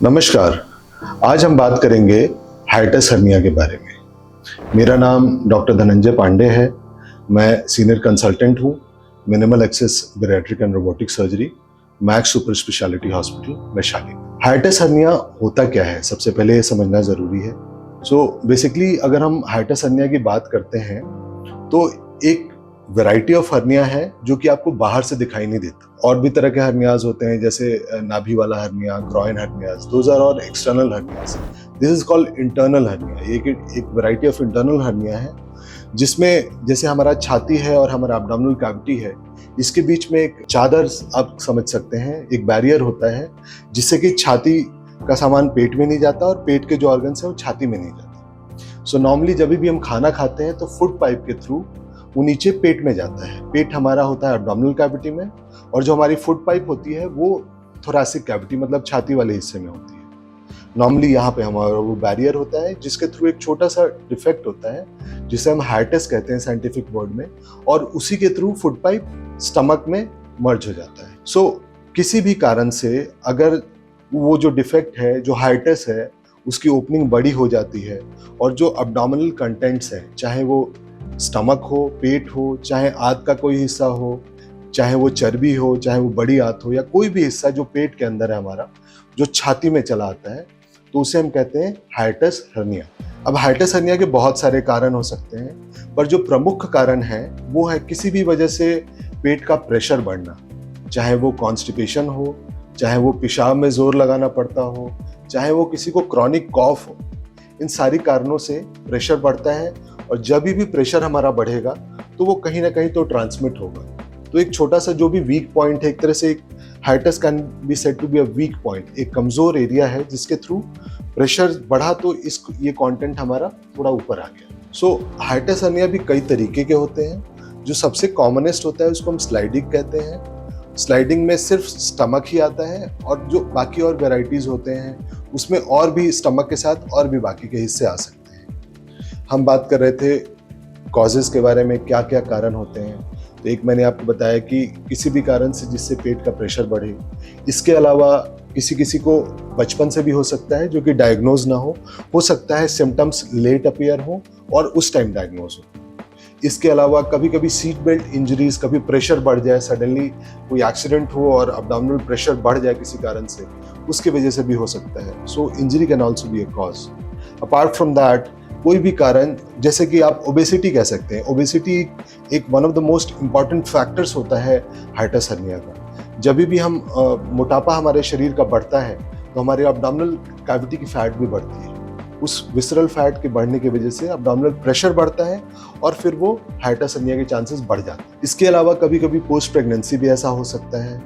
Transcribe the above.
नमस्कार। आज हम बात करेंगे हाइटस हर्निया के बारे में। मेरा नाम डॉक्टर धनंजय पांडे है। मैं सीनियर कंसल्टेंट हूँ minimal access bariatric and robotic surgery, Max super speciality hospital Vaishali. Hiatus hernia होता क्या है, सबसे पहले ये समझना ज़रूरी है। बेसिकली अगर हम हाइटस हर्निया की बात करते हैं तो एक वैरायटी ऑफ हर्निया है जो कि आपको बाहर से दिखाई नहीं देता। और भी तरह के हर्नियाज होते हैं, जैसे नाभि वाला hernia, groin hernias, those are all external hernias. This is called internal hernia. एक वैरायटी ऑफ इंटरनल हर्निया है जिसमें जैसे हमारा छाती है और हमारा एब्डोमिनल कैविटी है, इसके बीच में एक चादर आप समझ सकते हैं, एक बैरियर होता है जिससे कि छाती का सामान पेट में नहीं जाता और पेट के जो ऑर्गन्स हैं वो छाती में नहीं जाते। नॉर्मली जब भी हम खाना खाते हैं तो फूड पाइप के थ्रू वो नीचे पेट में जाता है। पेट हमारा होता है एब्डोमिनल कैविटी में, और जो हमारी फूड पाइप होती है वो थोरैसिक कैविटी मतलब छाती वाले हिस्से में होती है। नॉर्मली यहाँ पे हमारा वो बैरियर होता है जिसके थ्रू एक छोटा सा डिफेक्ट होता है जिसे हम हाइटस कहते हैं साइंटिफिक वर्ड में, और उसी के थ्रू फूड पाइप स्टमक में मर्ज हो जाता है। किसी भी कारण से अगर वो जो डिफेक्ट है, जो हाइटस है, उसकी ओपनिंग बड़ी हो जाती है और जो एब्डोमिनल कंटेंट्स है, चाहे वो स्टमक हो, पेट हो, चाहे आंत का कोई हिस्सा हो, चाहे वो चर्बी हो, चाहे वो बड़ी आंत हो, या कोई भी हिस्सा जो पेट के अंदर है हमारा, जो छाती में चला आता है, तो उसे हम कहते हैं हाइटस हर्निया। अब हाइटस हर्निया के बहुत सारे कारण हो सकते हैं, पर जो प्रमुख कारण है वो है किसी भी वजह से पेट का प्रेशर बढ़ना, चाहे वो कॉन्स्टिपेशन हो, चाहे वो पेशाब में जोर लगाना पड़ता हो, चाहे वो किसी को क्रॉनिक कॉफ हो। इन सारी कारणों से प्रेशर बढ़ता है, और जब भी प्रेशर हमारा बढ़ेगा तो वो कहीं ना कहीं तो ट्रांसमिट होगा। तो एक छोटा सा जो भी वीक पॉइंट है, एक तरह से एक hiatus can be said to be a weak point, एक कमजोर एरिया है जिसके थ्रू प्रेशर बढ़ा तो ये कंटेंट हमारा थोड़ा ऊपर आ गया। हाइटस हर्निया भी कई तरीके के होते हैं। जो सबसे कॉमनेस्ट होता है उसको हम स्लाइडिंग कहते हैं। स्लाइडिंग में सिर्फ स्टमक ही आता है, और जो बाकी और वेराइटीज होते हैं उसमें और भी स्टमक के साथ और भी बाकी के हिस्से आ सकते हैं। हम बात कर रहे थे कॉजेस के बारे में, क्या क्या कारण होते हैं। तो एक मैंने आपको बताया कि किसी भी कारण से जिससे पेट का प्रेशर बढ़े। इसके अलावा किसी को बचपन से भी हो सकता है जो कि डायग्नोज ना हो सकता है सिम्टम्स लेट अपीयर हो और उस टाइम डायग्नोज हो। इसके अलावा कभी कभी सीट बेल्ट इंजरीज, कभी प्रेशर बढ़ जाए, सडनली कोई एक्सीडेंट हो और एब्डोमिनल प्रेशर बढ़ जाए किसी कारण से, उसकी वजह से भी हो सकता है। Injury can also be a cause. Apart from that, कोई भी कारण, जैसे कि आप ओबेसिटी कह सकते हैं। ओबेसिटी एक one of the most important factors होता है हाइटस हर्निया का। जब भी हम मोटापा हमारे शरीर का बढ़ता है तो हमारे एब्डोमिनल कैविटी की फैट भी बढ़ती है। उस विसरल फैट के बढ़ने की वजह से एब्डोमिनल प्रेशर बढ़ता है और फिर वो हाइटस हर्निया के चांसेस बढ़ जाते हैं। इसके अलावा कभी कभी पोस्ट प्रेगनेंसी भी ऐसा हो सकता है।